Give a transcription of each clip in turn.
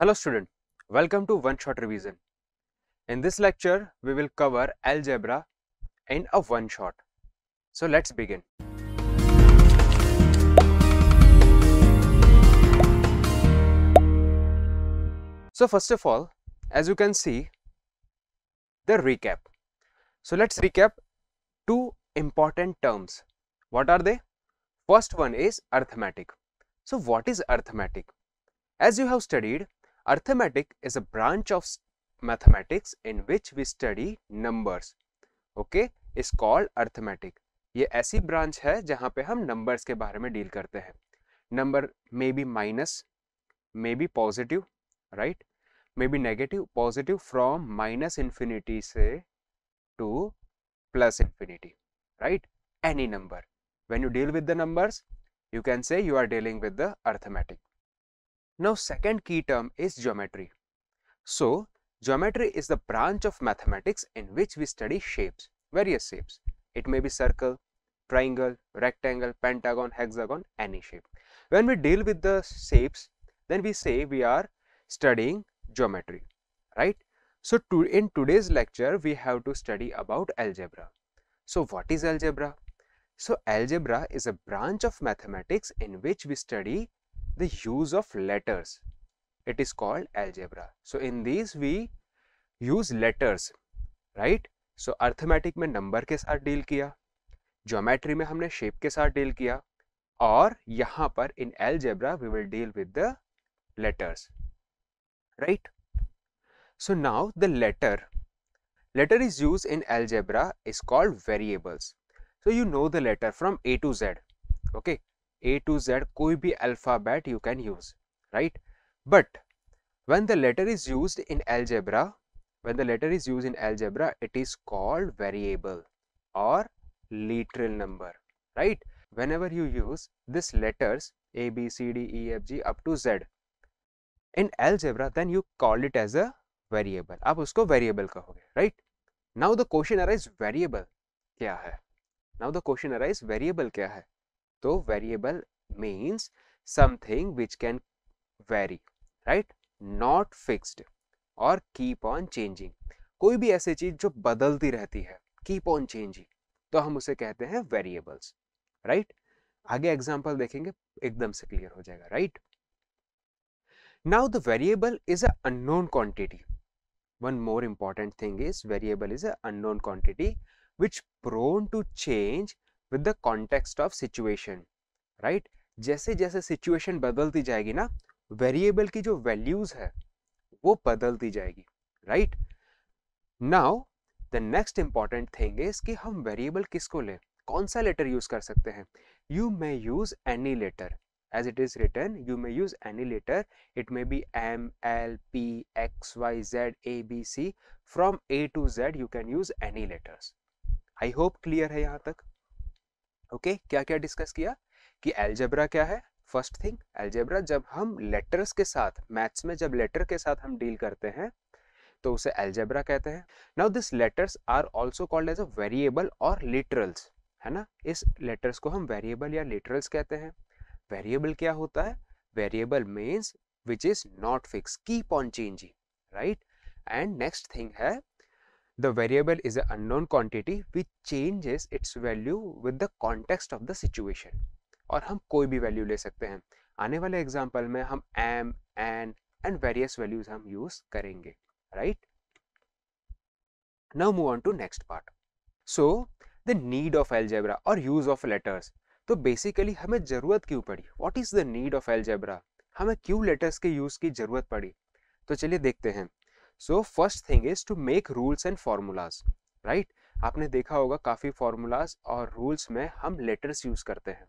Hello student, welcome to One Shot Revision. In this lecture, we will cover algebra in a one shot. So let's begin. So first of all, as you can see, the recap. So let's recap two important terms. What are they? First one is arithmetic. So what is arithmetic? As you have studied, arithmetic is a branch of mathematics in which we study numbers. Okay, is called arithmetic. ये ऐसी branch है जहां पे हम numbers के बारे में deal करते हैं. Number may be minus, may be positive, right, may be negative, positive from minus infinity से to plus infinity, right, any number. When you deal with the numbers, you can say you are dealing with the arithmetic. Now second key term is geometry. So geometry is the branch of mathematics in which we study shapes, various shapes. It may be circle, triangle, rectangle, pentagon, hexagon, any shape. When we deal with the shapes, then we say we are studying geometry, right? So in today's lecture, we have to study about algebra. So what is algebra? So algebra is a branch of mathematics in which we study the use of letters. It is called algebra. So in these we use letters, right? So arithmetic में number के साथ deal किया, geometry में हमने shape के साथ deal किया, और यहाँ पर in algebra we will deal with the letters, right? So now the letter is used in algebra is called variables. So you know the letter from A to Z, okay? A to Z कोई भी alphabet you can use, right? But when the letter is used in algebra, it is called variable or literal number, right? Whenever you use this letters A, B, C, D, E, F, G up to Z in algebra, then you call it as a variable. आप उसको variable कहोगे, right? Now the question arises, variable क्या है? Now the question arises, variable क्या है? तो variable means something which can vary, right? Not fixed और keep on changing. कोई भी ऐसी चीज जो बदलती रहती है, keep on changing, तो हम उसे कहते हैं variables, right? आगे एग्जांपल देखेंगे, एकदम से क्लियर हो जाएगा, right? Now the variable is an unknown quantity. One more important thing is variable is an unknown quantity which prone to change with the context of situation, right? जैसे जैसे situation बदलती जाएगी ना, variable की जो values है वो बदलती जाएगी, right? Now the next important thing is कि हम variable किसको लें, कौन सा letter use कर सकते हैं? You may use any letter. As it is written, you may use any letter. It may be M, L, P, X, Y, Z, A, B, C. From A to Z, you can use any letters. I hope clear है यहाँ तक. Okay, क्या क्या discuss किया कि algebra क्या है? First thing, algebra जब हम letters के साथ, maths में जब letter के साथ हम deal करते हैं, तो उसे algebra कहते हैं. Now these letters are also called as a variable or literals, है ना? इस letters को हम variable या literals कहते हैं. Variable क्या होता है? Variable means which is not fixed, keep on changing, right? And next thing है, the variable is an unknown quantity which changes its value with the context of the situation. और हम कोई भी value ले सकते हैं. आने वाले example में हम m, n and various values हम use करेंगे, right? Now move on to next part. So the need of algebra or use of letters. तो बेसिकली हमें जरूरत क्यों पड़ी? What is the need of algebra? हमें क्यों लेटर्स के यूज की जरूरत पड़ी? तो चलिए देखते हैं. So first thing is to make rules and formulas, right? आपने देखा होगा काफी फॉर्मूलाज और रूल्स में हम लेटर्स यूज करते हैं.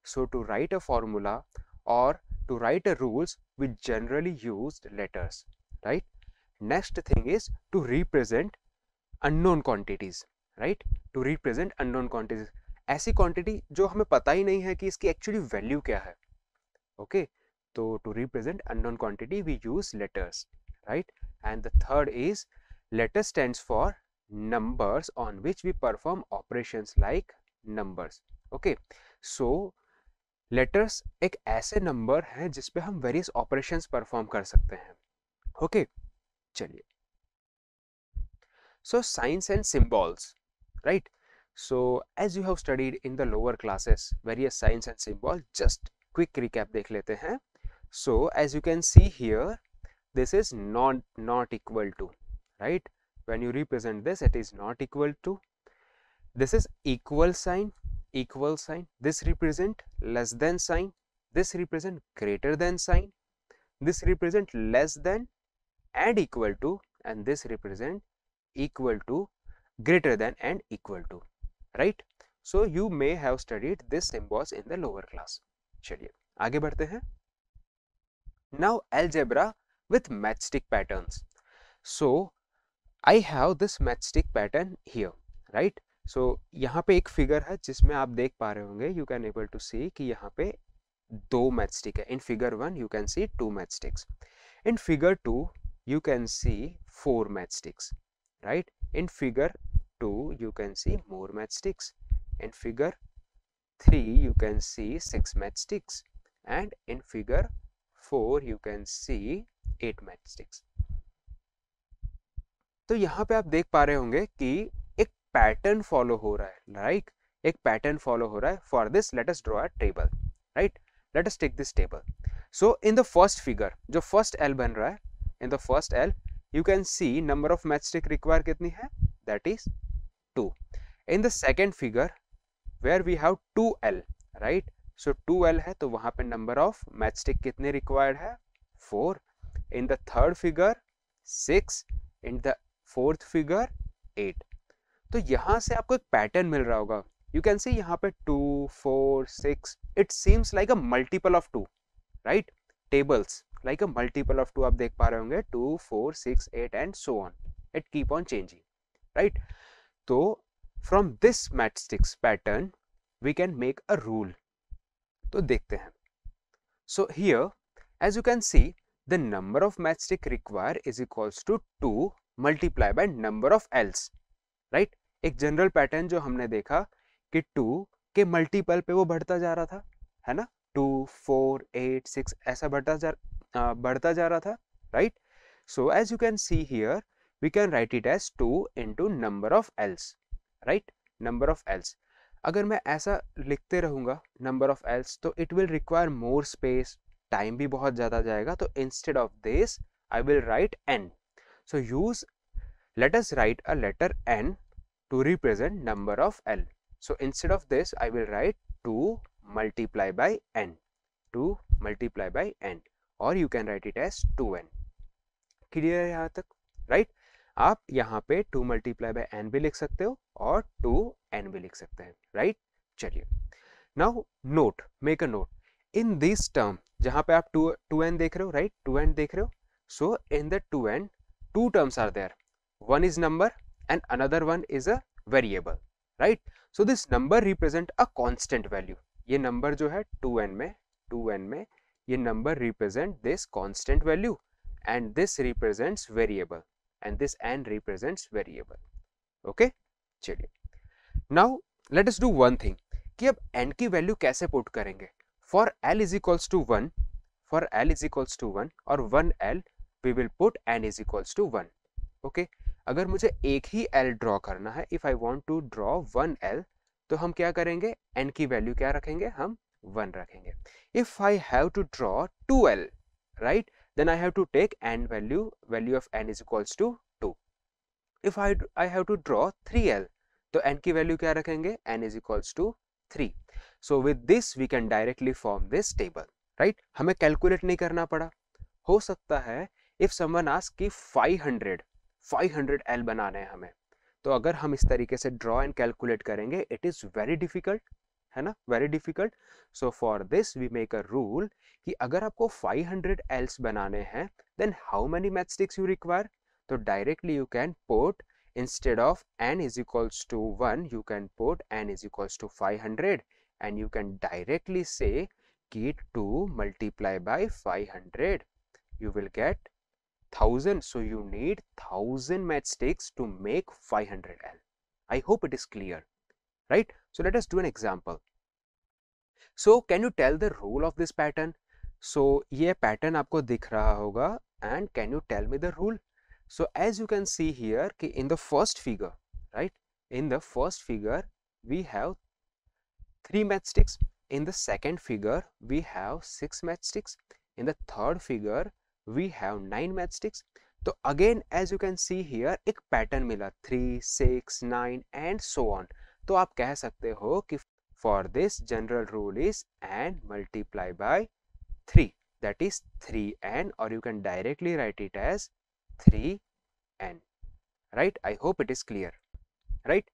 So to write a formula और to write a rules we generally used letters, right? Next thing is to represent unknown quantities, right? To represent unknown quantities, ऐसी क्वांटिटी जो हमें पता ही नहीं है कि इसकी एक्चुअली वैल्यू क्या है. ओके, तो to represent unknown quantity we use letters, right? And the third is letter stands for numbers on which we perform operations like numbers. Okay, so letters एक ऐसे नंबर हैं जिसपे हम वेरियस ऑपरेशंस परफॉर्म कर सकते हैं. Okay, चलिए. So signs and symbols, right? So as you have studied in the lower classes, various signs and symbols, just quick recap देख लेते हैं. So as you can see here, this is not equal to, right? When you represent this, it is not equal to. This is equal sign, equal sign. This represent less than sign. This represent greater than sign. This represent less than and equal to, and this represent equal to, greater than and equal to, right? So you may have studied this symbols in the lower class. चलिए आगे बढ़ते हैं. Now algebra with matchstick patterns. So I have this matchstick pattern here, right? So यहाँ पे एक figure है जिसमें आप देख पा रहे होंगे, you can able to see कि यहाँ पे दो मैचस्टिक है. In figure 1 you can see 2 matchsticks. In figure 2 you can see 4 matchsticks, right? In figure 2 you can see more matchsticks. In figure 3 you can see 6 matchsticks, and in figure 4 you can see 8 matchsticks. तो यहाँ पे आप देख पा रहे होंगे कि एक पैटर्न फॉलो हो रहा है, राइट? एक पैटर्न फॉलो हो रहा है. For this let us draw a table, right? Let us take this table. So in the first figure जो फर्स्ट एल बन रहा है, in the first L you can see number of matchstick required कितनी है, that is 2. In the second figure where we have 2L, right? So 2L है तो वहां पे number of matchstick कितने required है, 4. In the third figure 6. In the fourth figure 8. तो यहां से आपको एक पैटर्न मिल रहा होगा. You can see यहाँ पे 2, 4, 6. It seems like a multiple of 2, right? Tables like a multiple of 2 आप देख पा रहे होंगे, 2, 4, 6, 8 and so on. It keep on changing, right? तो from this matchsticks pattern we can make a rule. तो देखते हैं. So here as you can see the number of matchstick required is equals to 2 multiply by number of L's, right? एक general pattern जो हमने देखा कि 2 के multiple पे वो बढ़ता जा रहा था, है ना? 2, 4, 8, 6 ऐसा बढ़ता जा रहा था, right? So as you can see here we can write it as 2 into number of L's, right? Number of L's. अगर मैं ऐसा लिखते रहूंगा number of L's तो it will require more space, time भी बहुत ज्यादा जाएगा. तो instead of this I will write n. So let us write a letter n to represent number of L. So instead of this I will write 2 multiply by n, 2 multiply by n, or you can write it as 2n. Clear है यहाँ तक, right? आप यहाँ पे 2 multiply by n भी लिख सकते हो और 2n भी लिख सकते हैं, राइट? चलिए now note, make a note in this term. जहाँ पे आप 2n देख रहे हो, राइट? 2n देख रहे हो. सो in the 2n 2 terms are there. One is number and another one is a variable, right? So this number represent a constant value. ये number जो है 2n में ये number represent this constant value, and this represents variable, and this n represents variable. Okay? चलिए now let us do one thing कि अब n की value कैसे put करेंगे. For l is equals to 1, for l is equals to 1 और 1l we will put n is equals to 1. Okay? अगर मुझे एक ही l ड्रॉ करना है, if I want to draw 1l, तो हम क्या करेंगे, n की वैल्यू क्या रखेंगे, हम 1 रखेंगे. If I have to draw 2l, right, then I have to take n value of n is equals to 2. If I have to draw 3l, तो n की वैल्यू क्या रखेंगे, n is equals to 3. So with this we can directly form this table, right? हमें calculate नहीं करना पड़ा. हो सकता है if someone asks कि 500L बनाने हैं हमें, तो अगर हम इस तरीके से ड्रॉ एंड कैलकुलेट करेंगे इट इज वेरी डिफिकल्ट, है ना? Very difficult. So for this we make a rule कि अगर आपको 500 L's बनाने हैं then how many matchsticks you require. तो directly you can put instead of n is equals to 1 you can put n is equals to 500, and you can directly say कि 2 multiply by 500 you will get 1000. So you need 1000 matchsticks to make 500L. I hope it is clear, right? So let us do an example. So can you tell the rule of this pattern? So ये pattern आपको दिख रहा होगा, and can you tell me the rule? So as you can see here कि in the first figure, right, in the first figure we have 3 matchsticks. In the second figure we have 6 matchsticks. In the third figure we have 9 matchsticks. तो again as you can see here एक pattern मिला 3, 6, 9 and so on. तो आप कह सकते हो कि for this general rule is n multiply by 3, that is 3n, or you can directly write it as 3n, right? I hope it is clear, right?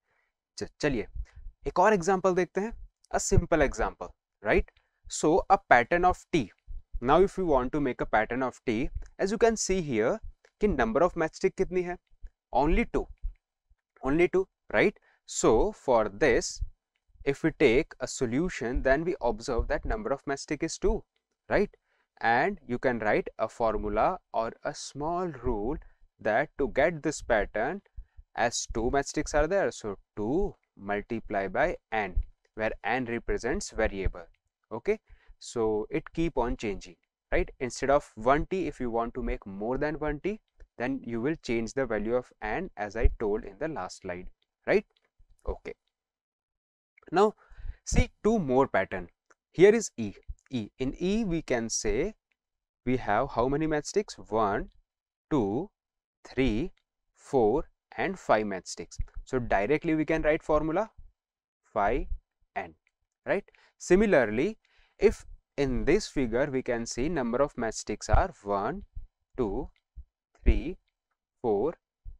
चलिए एक और एग्जांपल देखते हैं, a simple example, right? So a pattern of T. Now if you want to make a pattern of T, as you can see here कि number of matchstick कितनी है? Only two, right? So for this, if we take a solution, then we observe that number of matchstick is 2, right? And you can write a formula or a small rule that to get this pattern, as 2 matchsticks are there, so 2 multiply by n, where n represents variable. Okay, so it keep on changing, right? Instead of 1t, if you want to make more than 1t, then you will change the value of n as I told in the last slide, right? Okay. Now see two more pattern. Here is E. In E we can say we have how many matchsticks? 1, 2, 3, 4 and 5 matchsticks. So directly we can write formula 5n, right? Similarly, if in this figure we can see number of matchsticks are 1, 2, 3, 4,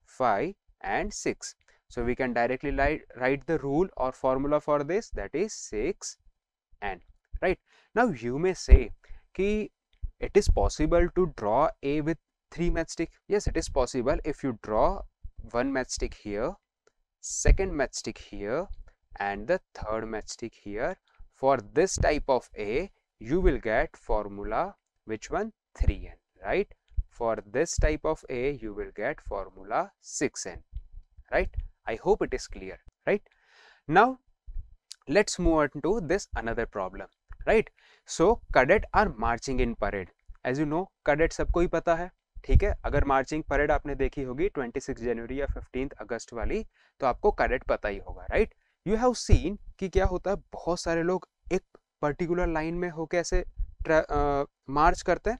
5 and 6. So we can directly write the rule or formula for this, that is 6n, right? Now you may say कि it is possible to draw A with 3 matchstick. Yes, it is possible. If you draw one matchstick here, second matchstick here and the third matchstick here, for this type of A you will get formula which one? 3n, right? For this type of A you will get formula 6n, right? I hope it is clear, right? Now let's move on to this another problem, right? So cadet are marching in parade. As you know, cadet सबको ही पता है, ठीक है? अगर marching parade आपने देखी होगी 26 जनवरी या 15 अगस्त वाली, तो आपको कैडेट पता ही होगा, राइट? यू हैव सीन कि क्या होता है, बहुत सारे लोग एक पर्टिकुलर लाइन में होके ऐसे मार्च करते हैं.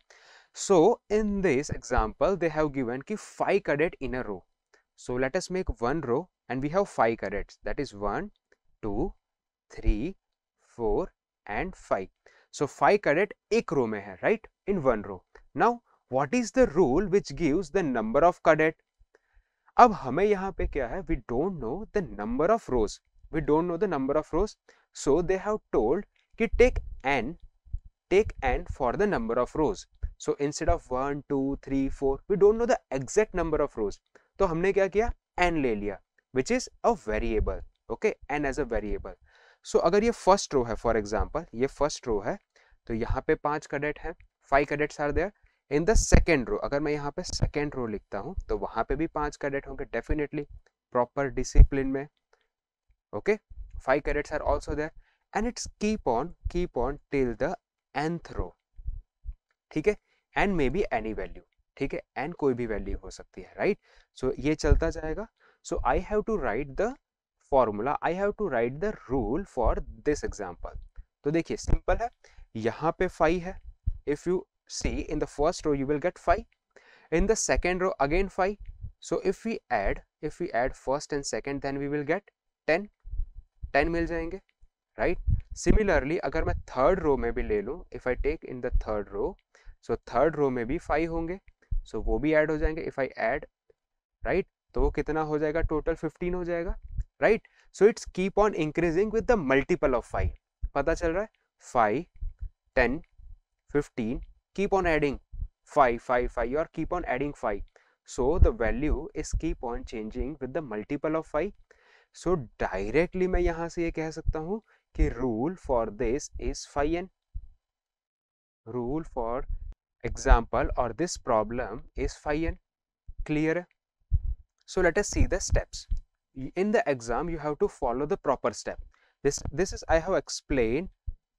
So in this example they have given कि 5 cadet in a row. So let us make one row and we have 5 cadets, that is 1, 2, 3, 4 and 5. So 5 cadet एक row में है, right? In one row. Now what is the rule which gives the number of cadet? अब हमें यहाँ पे क्या है, we don't know the number of rows. We don't know the number of rows. So they have told कि take n for the number of rows. So instead of 1, 2, 3, 4, we don't know the exact number of rows. तो हमने क्या किया, n ले लिया, which is a variable. Okay, n as a variable. So अगर ये first row है, for example, ये first row है, तो यहाँ पे 5 cadet हैं, 5 cadets are there. In the second row, अगर मैं यहाँ पे second row लिखता हूँ, तो वहाँ पे भी 5 cadet होंगे, definitely, proper discipline में. Okay, 5 cadets are also there, and it's keep on till the nth row. ठीक है, n may be any value. ठीक है, n कोई भी वैल्यू हो सकती है, राइट? सो ये चलता जाएगा. So I have to write the formula, I have to write the rule for this example. तो देखिए सिंपल है, यहाँ पे 5 है. If you see in the first row you will get 5, in the second row again 5. So if we add first and second then we will get 10 मिल जाएंगे, right? Similarly अगर मैं थर्ड रो में भी ले लूँ, if I take in the third row, so third row में भी 5 होंगे, सो वो भी ऐड हो जाएंगे. इफ आई ऐड, राइट, तो वो कितना हो जाएगा, टोटल 15 हो जाएगा, right? So it's keep on increasing with the multiple of 5. पता चल रहा है, 5, 10, 15, keep on adding 5, you are keep on adding 5. So the value is keep on changing with the multiple of 5. So directly मैं यहाँ से ये कह सकता हूँ कि rule for this is 5n. Rule for example or this problem is 5n. Clear? So let us see the steps. In the exam you have to follow the proper step. This is I have explained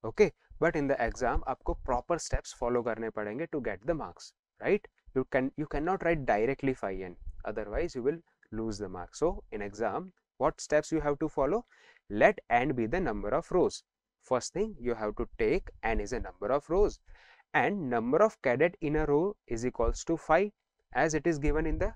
okay, but in the exam आपको proper steps follow करने पड़ेंगे to get the marks, right? You cannot write directly 5n, otherwise you will lose the mark. So in exam, what steps you have to follow? Let n be the number of rows. First thing, you have to take n is a number of rows, and number of cadet in a row is equals to 5, as it is given in the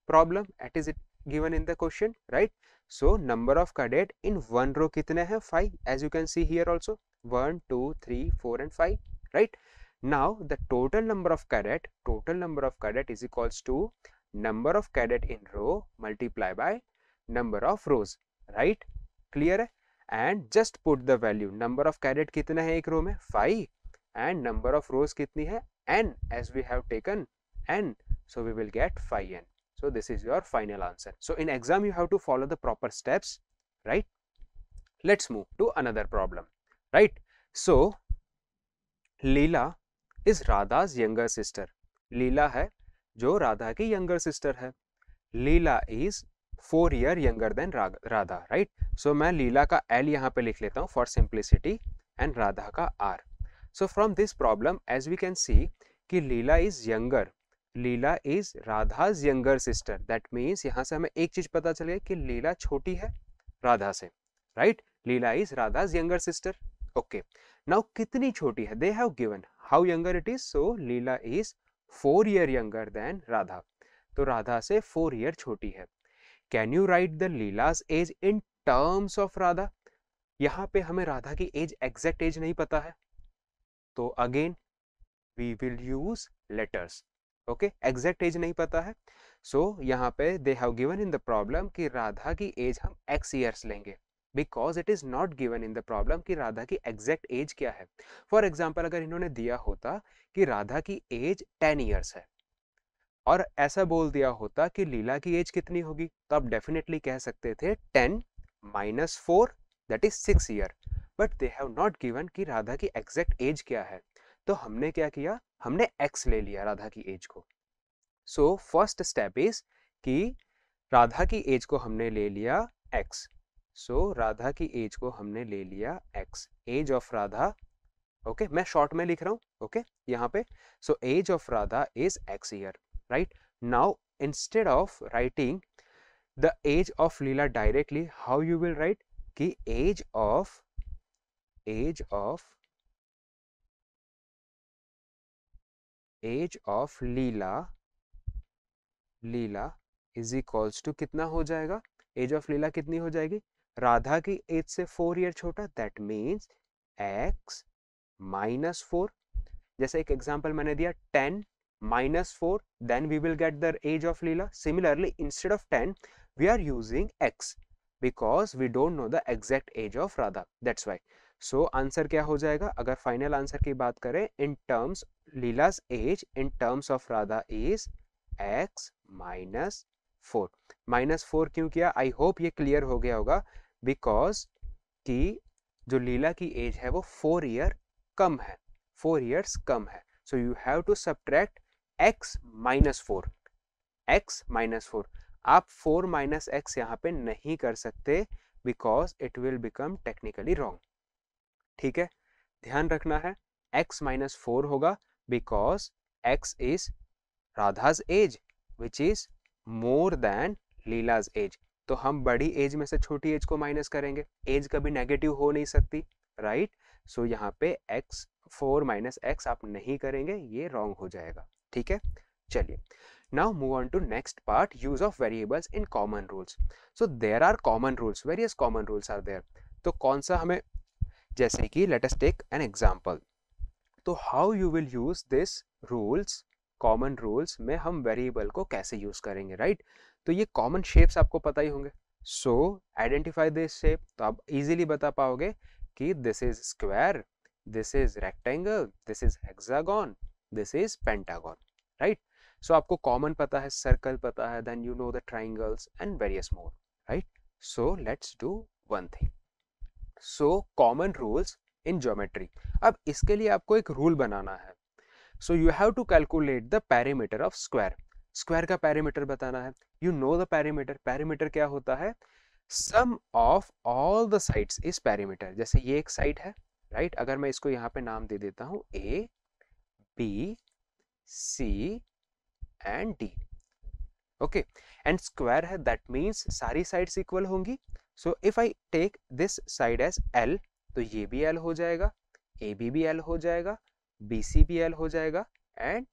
problem, it given in the question, right? So number of cadet in one row kitne hai? 5, as you can see here also, 1 2 3 4 and 5, right? Now the total number of cadet is equals to number of cadet in row multiply by number of rows, right? Clear है? And just put the value, number of cadet कितना है एक रो में? 5, and number of rows कितनी है? n, as we have taken n, so we will get 5n. So this is your final answer. So in exam you have to follow the proper steps, right? Let's move to another problem, right? So Leela is Radha's younger sister. लीला है जो राधा की younger sister है. लीला is 4 year younger than Radha, right? So मैं लीला का L यहाँ पे लिख लेता हूँ for simplicity and राधा का R. So from this problem, as we can see कि लीला is younger, Leela is राधा's younger sister. That means यहाँ से हमें एक चीज पता चले कि लीला छोटी है राधा से, right? Leela is राधा's younger sister. Okay. Now कितनी छोटी है? They have given how younger it is. So Leela is 4 year younger than Radha. तो राधा से 4 year छोटी है. Can you write the Leela's age in terms of Radha? यहाँ पे हमें राधा की एज एग्जैक्ट एज नहीं पता है, तो again we will use letters. Okay, exact age नहीं पता है, सो यहाँ पे they have given in the problem कि राधा की एज हम x ईयर्स लेंगे, because it is not given in the problem कि राधा की एग्जैक्ट एज क्या है. फॉर एग्जाम्पल अगर इन्होंने दिया होता कि राधा की एज 10 ईयर्स है और ऐसा बोल दिया होता कि लीला की एज कितनी होगी, तो आप डेफिनेटली कह सकते थे 10 - 4 that is 6 year. But they have not given कि राधा की एग्जैक्ट एज क्या है, तो हमने क्या किया, हमने x ले लिया राधा की एज को. सो फर्स्ट स्टेप इज कि राधा की एज को हमने ले लिया x. सो राधा की एज को हमने ले लिया x, age of Radha. Okay, मैं शॉर्ट में लिख रहा हूँ. ओके, यहाँ पे so age of Radha is x year, right? Now instead of writing the age of Leela directly, how you will write कि age of Leela is equals to कितना हो जाएगा, एज ऑफ लीला कितनी हो जाएगी, राधा की एज से 4 ईयर छोटा, दैट मीन्स x - 4. जैसे एक एग्जांपल मैंने दिया 10 - 4, then we will get the age of Leela. Similarly, instead of 10 we are using x because we don't know the exact age of Radha. That's why. So answer क्या हो जाएगा, अगर final answer की बात करें, in terms Leela's age in terms of Radha is x - 4. -4 क्यों किया, I hope ये क्लियर हो गया होगा, बिकॉज कि जो लीला की एज है वो 4 ईयर कम है, 4 ईयर्स कम है. So you have to subtract x - 4, x - 4. आप 4 - x यहाँ पे नहीं कर सकते because it will become technically wrong. ठीक है, ध्यान रखना है, x - 4 होगा because x is Radha's age which is more than Leela's age. तो हम बड़ी एज में से छोटी एज को माइनस करेंगे, एज कभी नेगेटिव हो नहीं सकती, राइट? सो यहाँ पे x 4 - x आप नहीं करेंगे, ये रॉन्ग हो जाएगा. ठीक है, चलिए now move on to next part, use of variables in common rules. So there are common rules, various common rules are there. तो कौन सा हमें, जैसे कि let us take an example. तो how you will use this rules, common rules में हम variable को कैसे यूज करेंगे, राइट? तो ये कॉमन शेप्स आपको पता ही होंगे. सो आइडेंटिफाई दिस शेप, तो आप इजीली बता पाओगे कि this is square, this is rectangle, this is hexagon, this is pentagon, right? So आपको कॉमन पता है, सर्कल पता है, then you know the triangles and various more, right? So let's do one thing. So common rules in geometry. अब इसके लिए आपको एक रूल बनाना है. So you have to calculate the perimeter of square. Square का पेरीमीटर बताना है. You know the perimeter, perimeter क्या होता है, sum of all the sides is perimeter. जैसे ये एक साइड है, राइट। अगर मैं इसको यहाँ पे नाम दे देता हूँ A B C and D, okay, and square है, दैट मीन्स सारी साइड्स इक्वल होंगी। So if I take this side as L, तो ये भी एल हो जाएगा, ए बी भी एल हो जाएगा, बी सी भी एल हो जाएगा एंड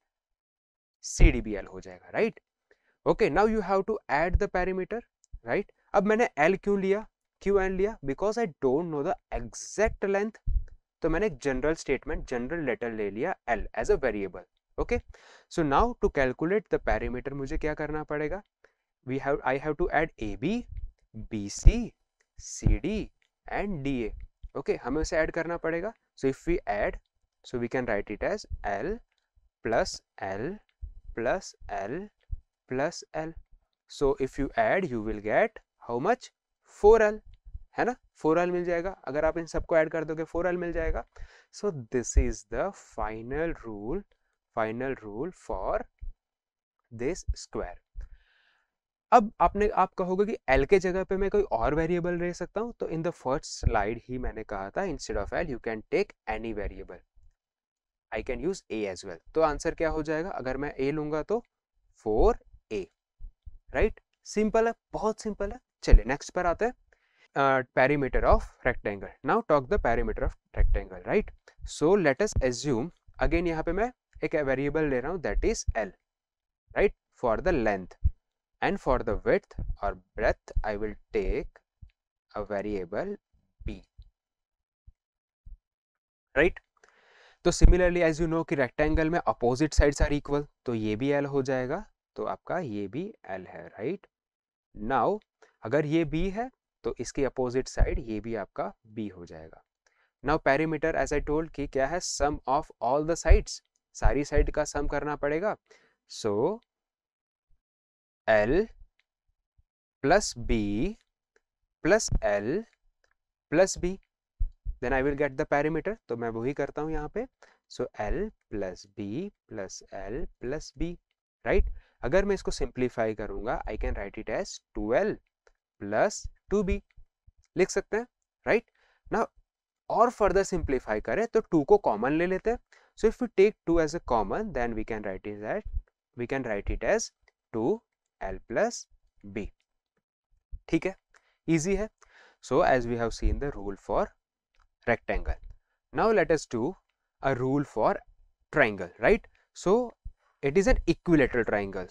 सी डी भी एल हो जाएगा, right. Okay, now you have to add the parameter, right. अब मैंने एल क्यों लिया, क्यों एल लिया, because I don't know the exact length, तो मैंने एक जनरल स्टेटमेंट, जनरल लेटर ले लिया L as a variable. Okay, so now to calculate the parameter मुझे क्या करना पड़ेगा, I have to add AB, BC, CD and DA. Okay, हमें उसे ऐड करना पड़ेगा. So if we add, so we can write it as L plus L plus L plus L. So if you add, you will get how much? 4L, है ना, 4L मिल जाएगा. अगर आप इन सबको ऐड कर दोगे 4L मिल जाएगा. So this is the final rule for this square. अब आप कहोगे कि L के जगह पे मैं कोई और वेरिएबल ले सकता हूं, तो इन द फर्स्ट स्लाइड ही मैंने कहा था instead of L you can take any variable, I can use A as well. तो आंसर क्या हो जाएगा, अगर मैं A लूंगा तो 4A, राइट. सिंपल है, बहुत सिंपल है. चलिए नेक्स्ट पर आते हैं. Perimeter of rectangle. Now talk the perimeter of rectangle, right. So let us assume, again यहाँ पे मैं एक वेरिएबल ले रहा हूँ that is L, right, for the length. And for the width or breadth, I will take a variable b, right? तो similarly as you know कि rectangle में opposite sides are equal, तो ये भी L हो जाएगा, तो आपका ये भी L है, right? Now अगर ये B है तो इसकी opposite side ये भी आपका B हो जाएगा. Now perimeter as I told कि क्या है, sum of all the sides, सारी side का sum करना पड़ेगा. So L plus B plus L plus B, then I will get the perimeter. तो मैं वही करता हूँ यहाँ पे. So L plus B plus L plus B, right? अगर मैं इसको simplify करूँगा, I can write it as 2L plus 2B, लिख सकते हैं, right? Now और further simplify करें तो 2 को common ले लेते हैं. So if we take 2 as a common, then we can write it as 2L plus B. ठीक है, easy है. So as we have seen the rule for rectangle, now let us do a rule for triangle, right? So it is an equilateral triangle,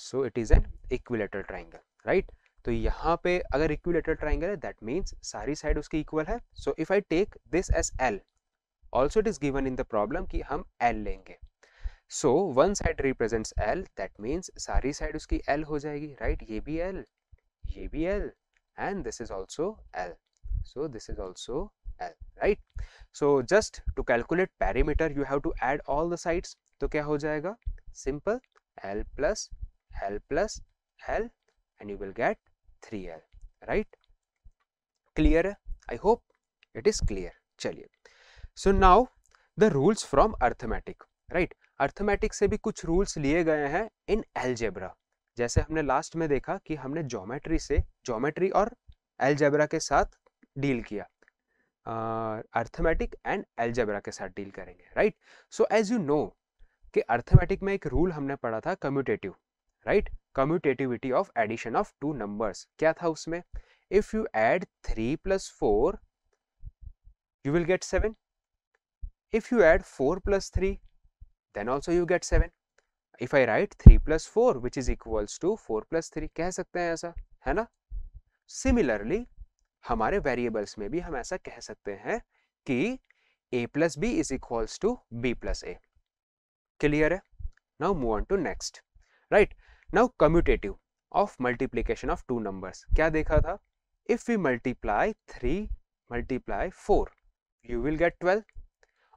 right? तो यहाँ पे अगर equilateral triangle है, that means सारी side उसकी equal है. So if I take this as L, also it is given in the problem कि हम L लेंगे. So one side represents L, that means सारी side उसकी L हो जाएगी, right? ये भी L, ये भी L, and this is also L. So this is also L, right? So just to calculate perimeter, you have to add all the sides. तो क्या हो जाएगा, simple, L plus L plus L, and you will get 3L, right? Clear है? I hope it is clear. चलिए. So now the rules from arithmetic, right? Arithmetic से भी कुछ rules लिए गए हैं in algebra. जैसे हमने लास्ट में देखा कि हमने ज्योमेट्री और अलजेब्रा के साथ डील किया, अर्थमेटिक एंड अलजेब्रा के साथ डील करेंगे, right. So as you know कि अर्थमेटिक में एक रूल हमने पढ़ा था commutative, right, commutativity of addition of two numbers. क्या था उसमें, if you add 3 plus 4 you will get 7. If you add 4 plus 3 then also you get 7. If I write 3 plus 4 which is equals to 4 plus 3, कह सकते हैं ऐसा, है ना. Similarly हमारे वेरिएबल्स में भी हम ऐसा कह सकते हैं कि a plus b is equals to b plus a. Clear है? Now move on to next, right? Now commutative of multiplication of two numbers. क्या देखा था, if we multiply 3 multiply 4 you will get 12,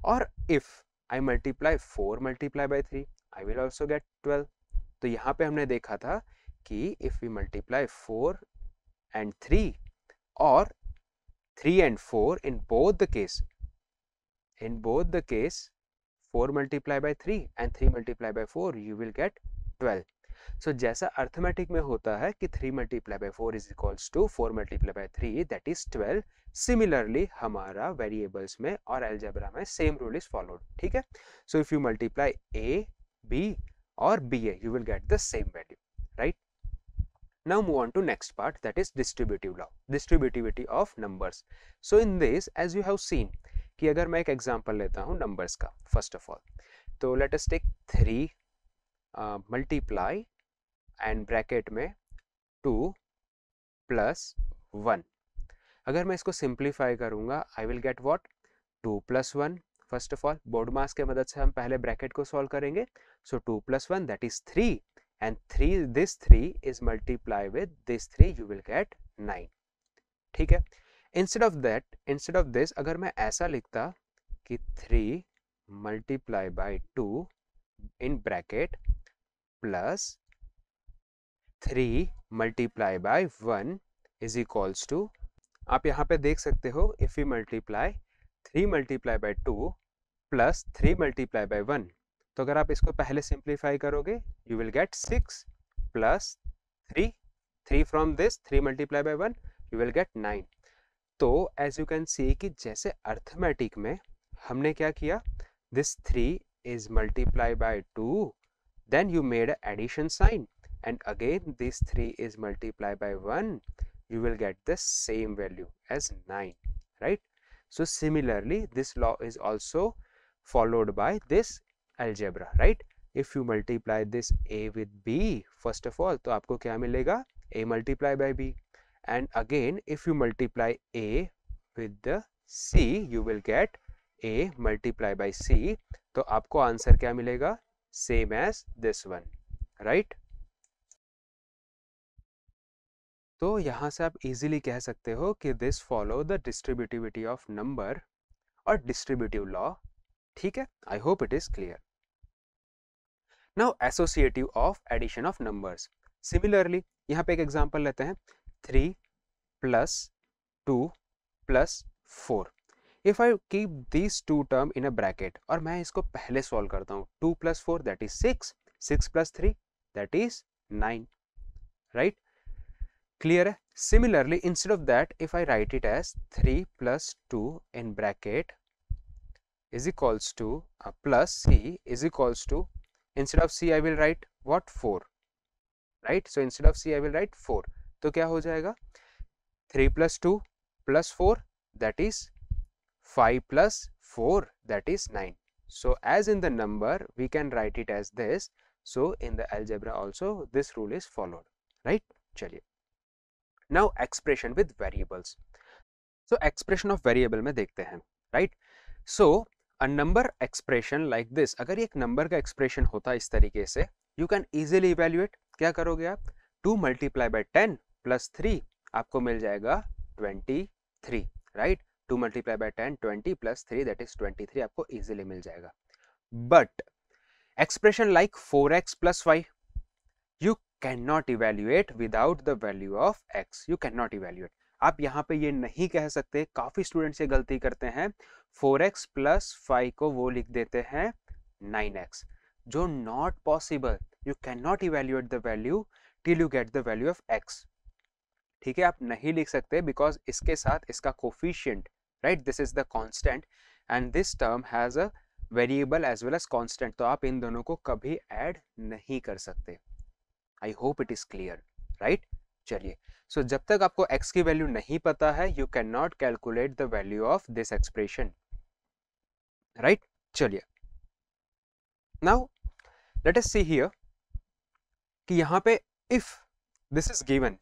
or if I multiply 4 multiply by 3 I will also get 12. तो यहाँ पे हमने देखा था कि if we multiply 4 and 3 or 3 and 4, in both the case 4 multiply by 3 and 3 multiply by 4 you will get 12. सो जैसा arithmetic में होता है कि 3 multiply by 4 is equals to 4 multiply by 3 that is 12, similarly हमारा वेरिएबल्स में और अलजेब्रा में same rule is followed. ठीक है. So if you multiply a b or ba you will get the same value, right? Now move on to next part, that is distributive law, distributivity of numbers. So in this as you have seen कि अगर मैं एक example लेता हूँ numbers का, first of all तो let us take 3 multiply and bracket में 2 plus 1. अगर मैं इसको सिंप्लीफाई करूंगा I will get what 2 plus 1. First of all BODMAS के मदद से हम पहले ब्रैकेट को सॉल्व करेंगे. So 2 plus 1 that is 3 and 3 this 3 is multiplied with this 3 you will get 9. ठीक है. instead of this अगर मैं ऐसा लिखता कि 3 multiply by 2 in bracket plus 3 multiply by 1 is equals to, आप यहाँ पे देख सकते हो if we multiply 3 multiply by 2 plus 3 multiply by 1, तो अगर आप इसको पहले सिंप्लीफाई करोगे you will gate 6 plus 3 from this 3 multiply by 1 you will gate 9. तो एज यू कैन सी कि जैसे अर्थमेटिक में हमने क्या किया, this 3 is multiply by 2 then you made addition sign and again this 3 is multiply by 1 you will get the same value as 9, right? So similarly this law is also followed by this algebra, right? If you multiply this a with b first of all तो आपको क्या मिलेगा, a multiply by b, and again if you multiply a with the c you will get a multiply by c, तो आपको answer क्या मिलेगा, same as this one, right? तो यहाँ से आप इजीली कह सकते हो कि this follow the distributivity of number और डिस्ट्रीब्यूटिव लॉ. ठीक है, I hope it is clear. Now associative of addition of numbers. Similarly यहाँ पे एक एग्जांपल लेते हैं 3 plus 2 plus 4. If I keep these two term in a bracket और मैं इसको पहले सॉल्व करता हूँ, 2 plus 4 that is 6, 6 plus 3 that is 9, right? Clear? Similarly, instead of that, if I write it as 3 plus 2 in bracket is equals to plus c is equals to, instead of c I will write what, 4, right? So instead of c I will write 4. तो क्या हो जाएगा, 3 plus 2 plus 4 that is 5 plus 4 that is 9. So as in the number we can write it as this, so in the algebra also this rule is followed, right? चलिए. Now expression with variables. So expression of variable में देखते हैं, right? So a number expression like this, अगर एक number का expression होता है इस तरीके से, you can easily evaluate. क्या करोगे आप, 2 multiply by 10 plus 3 आपको मिल जाएगा 23, right? 2 multiply by 10 20 plus 3 that is 23 आपको easily मिल जाएगा. But expression like 4x plus y you cannot evaluate without the value of x. You cannot evaluate. आप यहाँ पे ये नहीं कह सकते, काफी स्टूडेंट्स ये गलती करते हैं, 4x plus 5 को वो लिख देते हैं 9x, जो not possible. You cannot evaluate the value till you get the value of x. ठीक है, आप नहीं लिख सकते because इसके साथ इसका coefficient, right? This is the constant and this term has a variable as well as constant. तो आप इन दोनों को कभी add नहीं कर सकते. I hope it is clear, right? चलिए, so जब तक आपको x की वैल्यू नहीं पता है you cannot calculate the value of this expression, right? चलिए, now let us see here कि यहाँ पे if this is given,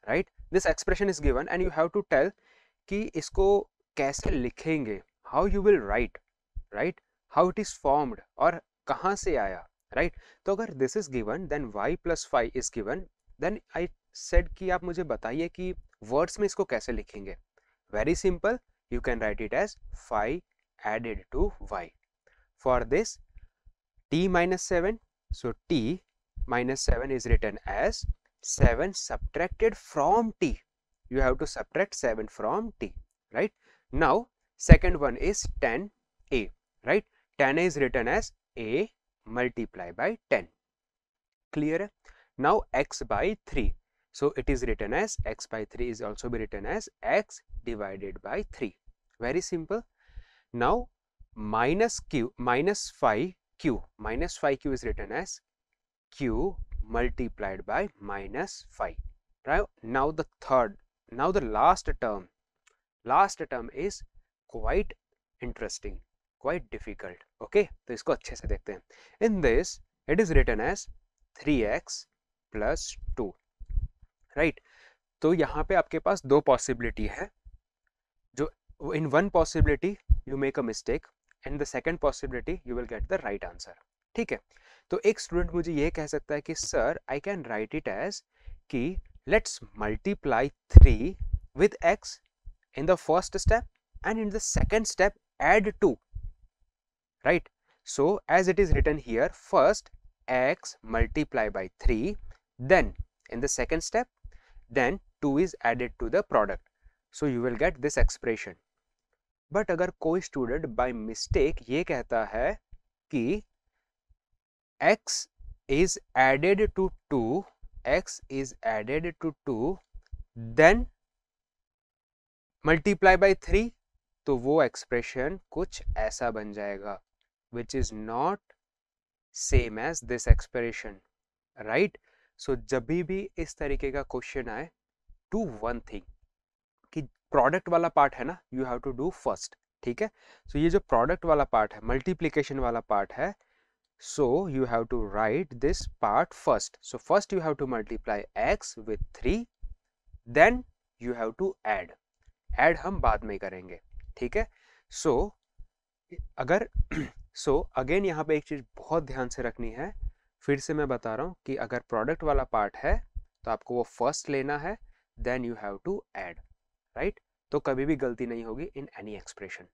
right? This expression is given and you have to tell कि इसको कैसे लिखेंगे, how you will write, right? How it is formed और कहाँ से आया, राइट? तो अगर this is given then y plus 5 is given, then I said कि आप मुझे बताइए कि वर्ड्स में इसको कैसे लिखेंगे. Very simple, you can write it as 5 added to y. For this t minus 7, so t minus 7 is written as 7 subtracted from t. You have to subtract 7 from t, right? Now second one is 10a, right? 10a is written as a multiply by 10. Clear? now x by 3. So it is written as x by 3 is also be written as x divided by 3. Very simple. Now minus 5q is written as q multiplied by minus 5. Right? Now the last term is quite interesting, quite difficult. Okay, तो इसको अच्छे से देखते हैं. In this it is written as 3x plus 2. Right तो यहाँ पे आपके पास दो पॉसिबिलिटी है. जो in one possibility you make a mistake and the second possibility you will get the right answer. ठीक है, तो एक स्टूडेंट मुझे ये कह सकता है कि sir I can write it as कि let's multiply 3 with x in the first step and in the second step add 2, right? So as it is written here, first x multiply by 3, then in the second step then 2 is added to the product, so you will get this expression. But अगर कोई student by mistake ये कहता है कि x is added to 2 then multiply by 3, तो वो expression कुछ ऐसा बन जाएगा which is not same as this expression. Right, so जब भी इस तरीके का क्वेश्चन आए, डू वन थिंग कि प्रोडक्ट वाला पार्ट है ना, you have to do first. ठीक है, सो ये जो प्रोडक्ट वाला पार्ट है, मल्टीप्लीकेशन वाला पार्ट है, so you have to write this part first. So first you have to multiply x with 3, then you have to add हम बाद में करेंगे. ठीक है, सो अगर अगेन यहाँ पे एक चीज बहुत ध्यान से रखनी है, फिर से मैं बता रहा हूँ कि अगर प्रोडक्ट वाला पार्ट है तो आपको वो फर्स्ट लेना है, then you have to add. Right, तो कभी भी गलती नहीं होगी इन एनी एक्सप्रेशन.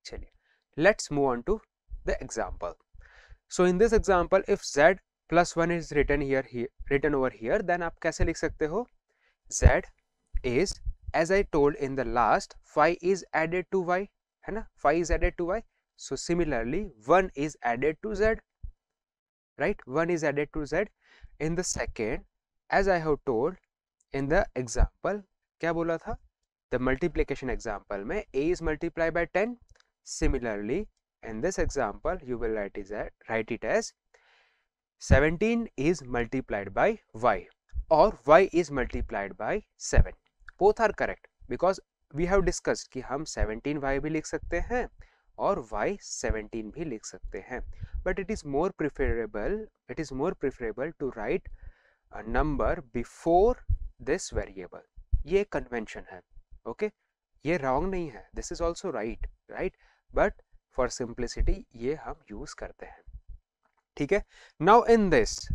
चलिए, let's move on to the example. So in this example if z plus 1 is written over here, then आप कैसे लिख सकते हो? z is, as I told in the last, 5 is added to y, है ना, 5 is added to y. So similarly 1 is added to z, right? 1 is added to z. In the second, as I have told in the example, क्या बोला था? The multiplication example में a is multiplied by 10. Similarly in this example you will write it as 17 is multiplied by y or y is multiplied by 7. Both are correct because we have discussed कि हम 17y भी लिख सकते हैं और y 17 भी लिख सकते हैं. But it is more preferable to write a number before this variable. ये convention है. Okay, ये wrong नहीं है. This is also right? But for simplicity ये हम use करते हैं. ठीक है, now in this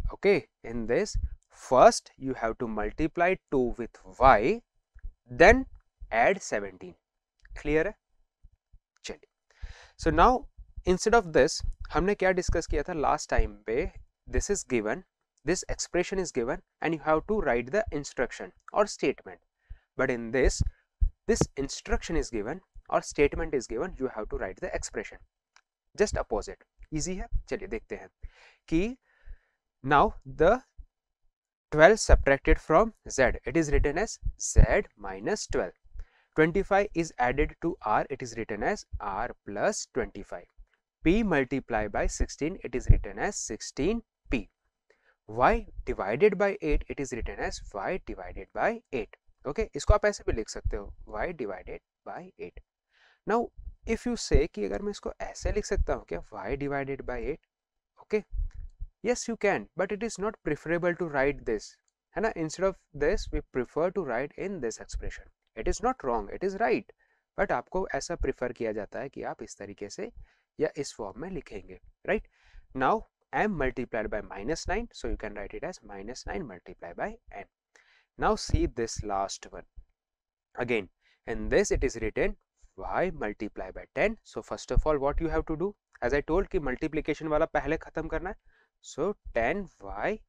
first you have to multiply 2 with y, then add 17. Clear है? चलिए, so now instead of this हमने क्या डिस्कस किया था लास्ट टाइम पे? this is given, this expression is given and you have to write the instruction or statement. But in this instruction is given or statement is given, you have to write the expression. Just opposite. Easy है? चलिए देखते हैं कि now the 12 subtracted from z, it is written as z minus 12. 25 is added to r, it is written as r plus 25. p multiplied by 16, it is written as 16p. y divided by 8, it is written as y divided by 8. Okay, इसको आप ऐसे भी लिख सकते हो, y divided by 8. Now if you say कि अगर मैं इसको ऐसे लिख सकता हूँ क्या, y divided by 8? Okay, yes you can, but it is not preferable to write this, है ना. Instead of this we prefer to write in this expression. It is not wrong, it is right, but आपको ऐसा prefer किया जाता है कि आप इस तरीके से या इस फॉर्म में लिखेंगे. Right, now m multiplied by minus 9, so you can write it as minus 9 multiplied by n. Now see this last one. Again in this it is written y multiplied by 10. So first of all what you have to do, as I told कि multiplication वाला पहले खत्म करना है. So 10y,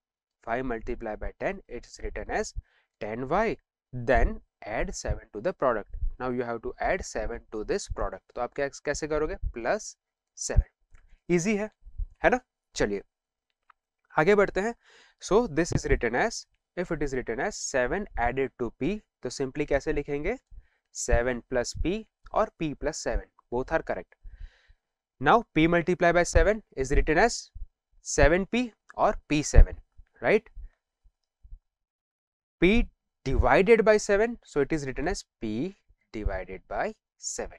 5 multiplied by 10, it is written as 10y, then add 7 to the product. Now you have to add 7 to this product. तो आप कैसे करोगे? plus 7. Easy है ना. चलिए आगे बढ़ते हैं. So this is written as, if it is written as 7 added to p, तो सिंपली कैसे लिखेंगे 7 प्लस p और p plus 7, both are correct. Now p multiply by 7 is written as 7p और p7, right? p divided by 7, so it is written as p divided by 7.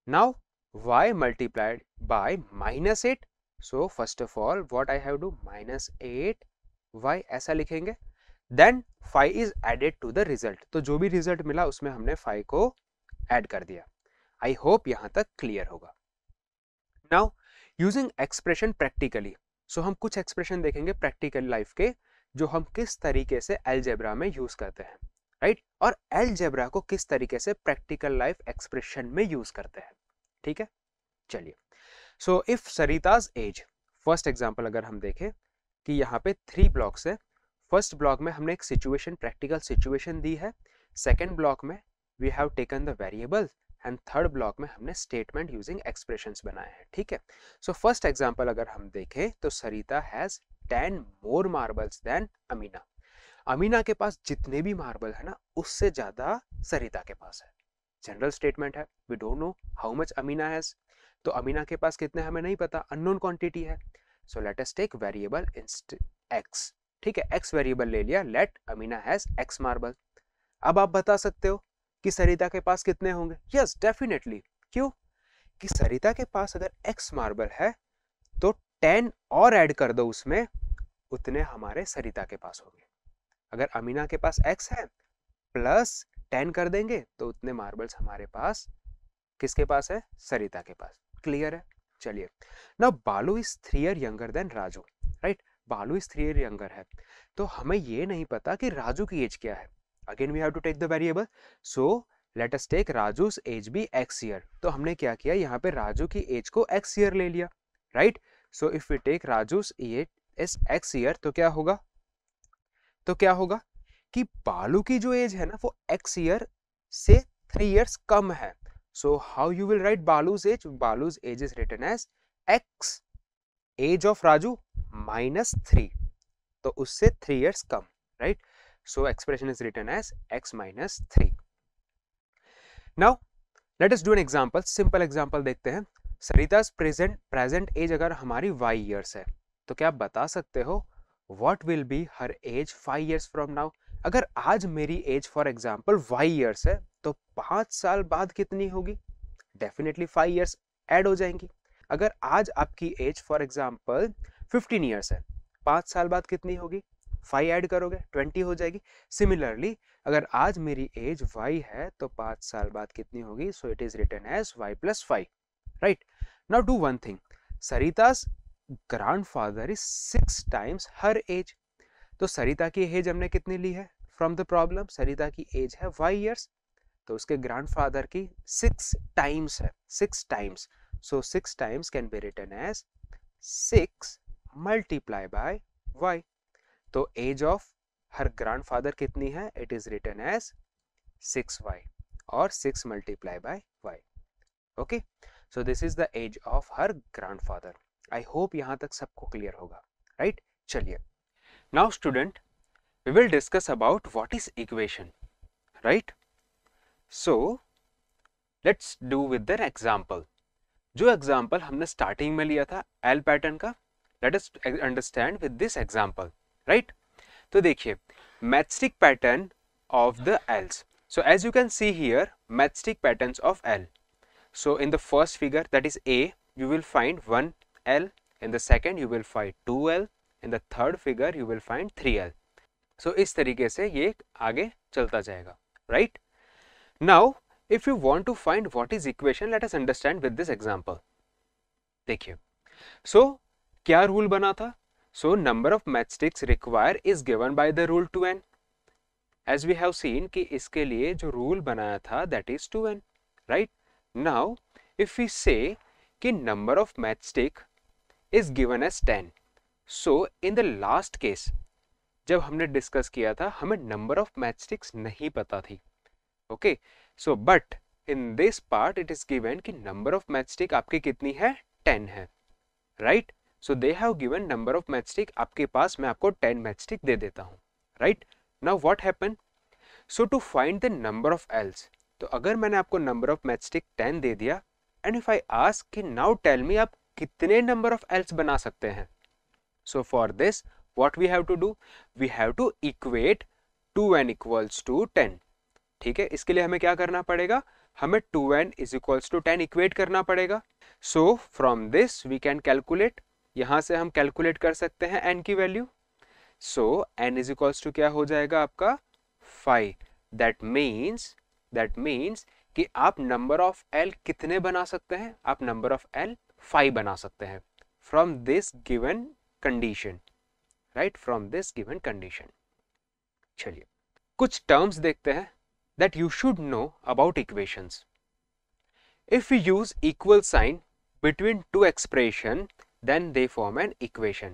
Now y multiplied by minus 8, so first of all what I have to do, minus 8 y ऐसा लिखेंगे. Then 5 is added to the result, तो जो भी result मिला उसमें हमने 5 को add कर दिया. आई होप यहां तक क्लियर होगा. नाउ यूजिंग एक्सप्रेशन प्रैक्टिकली, सो हम कुछ एक्सप्रेशन देखेंगे प्रैक्टिकल लाइफ के जो हम किस तरीके से अलजेब्रा में यूज करते हैं, राइट? और अलजेब्रा को किस तरीके से प्रैक्टिकल लाइफ एक्सप्रेशन में यूज करते हैं. ठीक है, चलिए. So if Sarita's age, first example अगर हम देखें कि यहाँ पे 3 ब्लॉक्स है. फर्स्ट ब्लॉक में हमने एक सिचुएशन, प्रैक्टिकल सिचुएशन दी है. सेकेंड ब्लॉक में we have taken the variable and third block में हमने स्टेटमेंट यूजिंग एक्सप्रेशंस बनाए हैं. ठीक है. सो फर्स्ट एग्जांपल अगर हम देखें तो Sarita has 10 more marbles than Amina. Amina के पास जितने भी मार्बल है ना उससे ज्यादा सरिता के पास है. जनरल स्टेटमेंट है, we don't know how much Amina has, तो अमीना के पास कितने हमें नहीं पता, अननोन क्वांटिटी है. So let us take variable x. ठीक है, x वेरिएबल ले लिया, let Amina has x marble. अब आप बता सकते हो कि सरिता के पास कितने होंगे. Yes definitely. क्यों? कि सरिता के पास अगर x मार्बल है तो 10 और ऐड कर दो उसमें, उतने हमारे सरिता के पास होंगे. अगर अमीना के पास x है प्लस 10 कर देंगे तो उतने मार्बल्स हमारे पास किसके पास है, सरिता के पास. क्लियर है? चलिए. नाउ बालू is 3 year younger than Raju, right? बालू इज 3 ईयर यंगर है, तो हमें ये नहीं पता कि राजू की एज क्या है. Again we have to take the variable, so let us take Raju's age भी x ईयर. तो हमने क्या किया, यहाँ पे राजू की एज को x ईयर ले लिया, right? So if we take Raju's age is x year, तो क्या होगा, कि बालू की जो एज है ना वो x ईयर से 3 ईयर्स कम है. So how you will write Balu's age, Balu's age is written as x age of Raju minus 3, तो उससे 3 ईयर्स कम, right? So expression is written as x minus 3. Now let us do an example, simple example देखते हैं. Sarita's present as अगर हमारी y years है, तो क्या आप बता सकते हो what will be her age 5 years from now. अगर आज मेरी age for example y years है तो 5 साल बाद कितनी होगी, डेफिनेटली 5 ईयर्स ऐड हो जाएंगी. अगर आज आपकी एज फॉर एग्जांपल 15 ईयर्स है, 5 साल बाद कितनी होगी, 5 ऐड करोगे 20 हो जाएगी. सिमिलरली अगर आज मेरी एज y है तो 5 साल बाद कितनी होगी, so it is written as y plus 5, right? Now do one thing, Sarita's grandfather is 6 times her age. तो सरिता की एज हमने कितनी ली है फ्रॉम द प्रॉब्लम, सरिता की एज है y ईयर्स, तो उसके ग्रैंडफादर की 6 टाइम्स है, 6 times. So 6 times can be written as 6 multiply by y. तो एज ऑफ हर ग्रैंडफादर कितनी है, it is written as 6y और 6 multiply by y. Okay, so this is the age of her grandfather. I hope यहां तक सबको clear होगा, right? चलिए. Now student, we will discuss about what is equation, right? So let's do with an example. जो example हमने starting में लिया था एल पैटर्न का, let us understand with this example, right? तो देखिए, matchstick pattern of the L's. So as you can see here, matchstick patterns of L. So in the first figure, that is A, you will find 1L. In the second, you will find 2L. In the third figure, you will find 3L. So इस तरीके से ये आगे चलता जाएगा, right? Now, if you want to find what is equation, let us understand with this example. देखिए, so क्या rule बना था? So number of matchsticks required is given by the rule 2n. As we have seen कि इसके लिए जो rule बनाया था that is 2n, right? Now if we say कि number of matchstick is given as 10, so in the last case जब हमने discuss किया था हमें number of matchsticks नहीं पता थी, okay? So but in this part it is given कि number of matchstick आपकी कितनी है, 10 है, right? So they have given number of matchstick, आपके पास मैं आपको 10 मैचस्टिक दे देता हूँ, right. Now what happen, so to find the number of Ls, तो अगर मैंने आपको नंबर ऑफ मैचस्टिक 10 दे दिया एंड इफ आई आस्क कि नाउ टेल मी आप कितने नंबर ऑफ एल्स बना सकते हैं, so for this what we have to do, we have to equate 2n equals to 10, ठीक है। इसके लिए हमें क्या करना पड़ेगा, हमें 2n is equals to 10 equate करना पड़ेगा। So from this we can calculate, यहां से हम कैलकुलेट कर सकते हैं n की value. So n is equals to क्या हो जाएगा आपका 5, दैट मीन्स कि आप नंबर ऑफ l कितने बना सकते हैं, आप नंबर ऑफ l 5 बना सकते हैं from this given condition, right, from this given condition. चलिए कुछ टर्म्स देखते हैं that you should know about equations. If we use equal sign between two expressions, then they form an equation.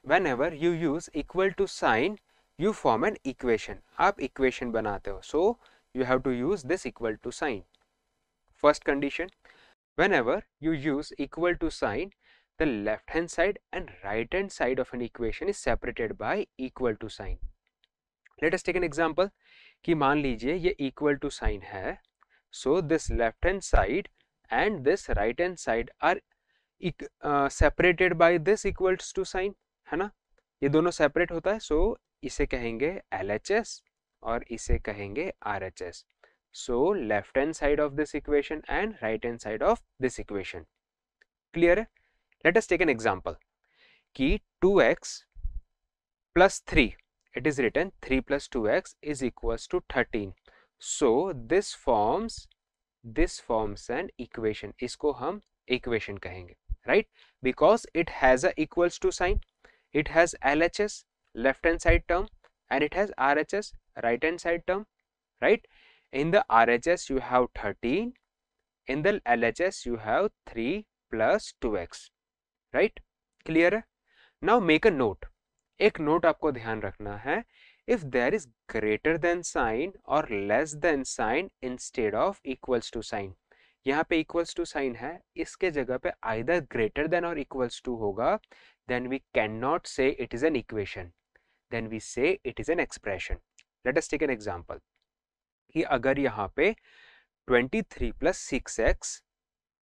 Whenever you use equal to sign, you form an equation. आप equation बनाते हो, so you have to use this equal to sign. First condition, whenever you use equal to sign, the left hand side and right hand side of an equation is separated by equal to sign. Let us take an example कि मान लीजिए ये equal to sign है, so this left hand side and this right hand side are separated by this equals to sign, है ना, ये दोनों separate होता है, सो इसे कहेंगे LHS और इसे कहेंगे RHS। So left hand side of this equation and right hand side of this equation, clear है। Let us take an example कि 2x plus 3, it is written 3 plus 2x is equals to 13. So this forms an equation, इसको हम equation कहेंगे, right, because it has a equals to sign, it has LHS left hand side term and it has RHS right hand side term, right. In the RHS you have 13, in the LHS you have 3 plus 2x, right, clear है। Now make a note, एक note आपको ध्यान रखना है, if there is greater than sign और less than sign instead of equals to sign, यहाँ पे equals to sign है, इसके जगह पे आइदर ग्रेटर देन और इक्वल्स टू होगा, then we can not say it is an equation, then we say it is an expression. Let us take an example कि अगर यहाँ पे 23 plus 6x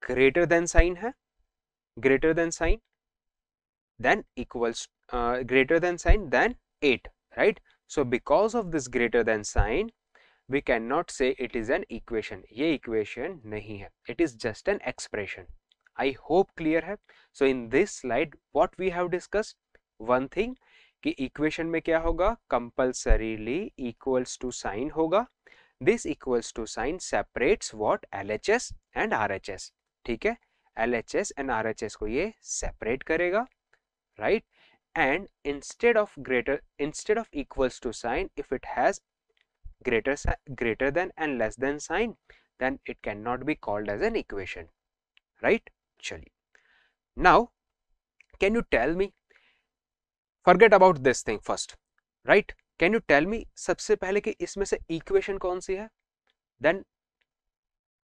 greater than sign है, greater than sign then equals greater than sign than 8, right. So because of this greater than sign we cannot say it is an equation, ये equation नहीं है, it is just an expression. I hope clear है। So in this slide what we have discussed, one thing कि equation में क्या होगा, compulsorily equals to sign होगा, this equals to sign separates what LHS and RHS, ठीक है, LHS and RHS को ये separate करेगा, right, and instead of equals to sign, if it has greater than and less than sign, then it cannot be called as an equation, right। चलिए, now can you tell me, forget about this thing first, right, can you tell me सबसे पहले कि इसमें से equation कौन सी है, then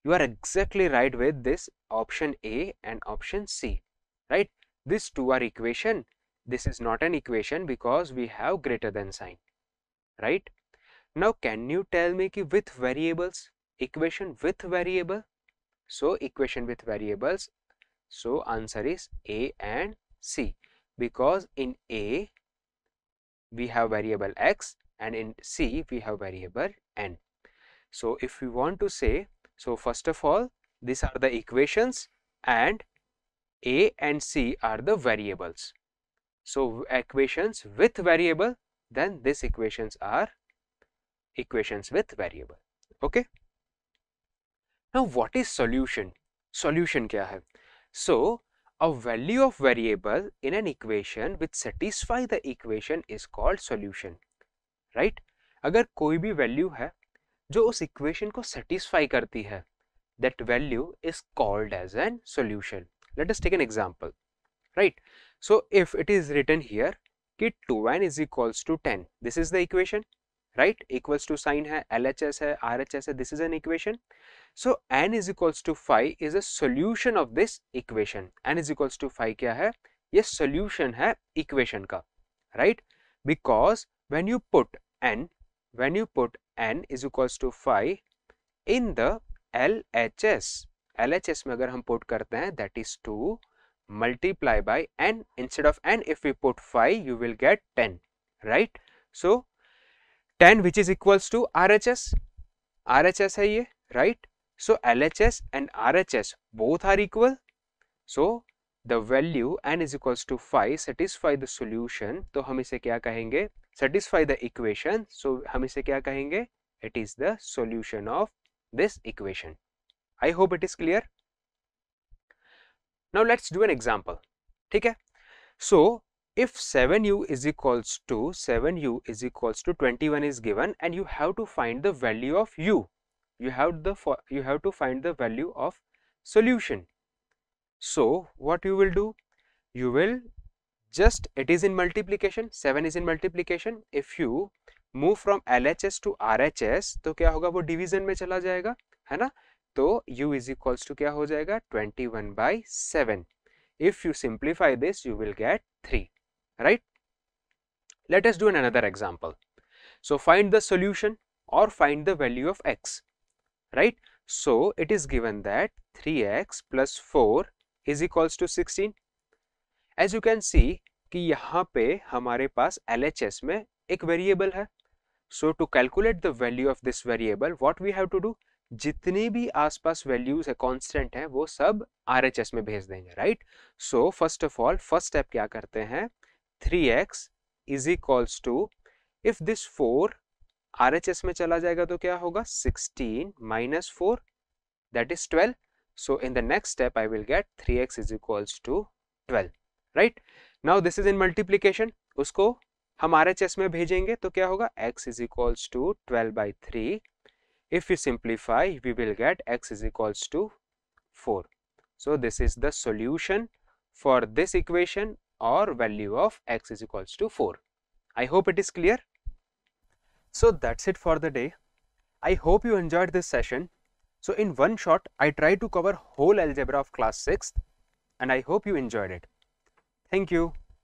you are exactly right with this option A and option C, right. These two are equation, this is not an equation because we have greater than sign, right. Now can you tell me ki with variables, equation with variable, so equation with variables, so answer is A and C, because in A we have variable x and in C we have variable n. So if we want to say, so first of all these are the equations and A and C are the variables. So equations with variable, then these equations are equations with variable, okay. Now what is solution? Solution क्या है? So a value of variable in an equation which satisfy the equation is called solution, right. अगर कोई भी value है जो उस equation को satisfy करती है, that value is called as an solution. Let us take an example, right. So if it is written here कि 2n is equals to 10, this is the equation, right, equals to sign है, LHS है, RHS है, this is an equation. So n is equals to 5 is a solution of this equation. n is equals to 5 क्या है, ये solution है equation का, right? Because when you put n is equals to 5 in the LHS में अगर हम put करते हैं, that is 2 multiply by n. Instead of n, if we put 5, you will get 10, right? So 10 which is equals to RHS है ये, right? So LHS and RHS both are equal. So the value n is equals to 5 satisfy the solution. तो हम इसे क्या कहेंगे? Satisfy the equation. So हम इसे क्या कहेंगे? It is the solution of this equation. I hope it is clear. Now let's do an example. ठीक है? So if 7u is equals to 21 is given and you have to find the value of u. You have to find the value of solution. So what you will do? You will just, it is in multiplication, 7 is in multiplication. If you move from LHS to RHS तो क्या होगा? वो division में चला जाएगा, है ना? तो u is equals to क्या हो जाएगा? 21 by 7. If you simplify this, you will get 3, right? Let us do another example. So find the solution or find the value of x, right? So it is given that 3x plus 4 is equals to 16. As you can see कि यहाँ पे हमारे पास LHS में एक variable है. So to calculate the value of this variable, what we have to do? जितनी भी आसपास वैल्यूज है, कांस्टेंट है, वो सब RHS में भेज देंगे, right? So first of all first step क्या करते हैं? 3x is equals to, if this 4 RHS में चला जाएगा तो क्या होगा? 16 minus 4, that is 12. So in the next step I will get 3x is equals to 12, right? Now this is in multiplication, उसको हम RHS में भेजेंगे तो क्या होगा? x is equals to 12 by 3. If we simplify, we will get x is equals to 4. So this is the solution for this equation or value of x is equals to 4. I hope it is clear. So that's it for the day. I hope you enjoyed this session. So in one shot, I tried to cover whole algebra of class 6th and I hope you enjoyed it. Thank you.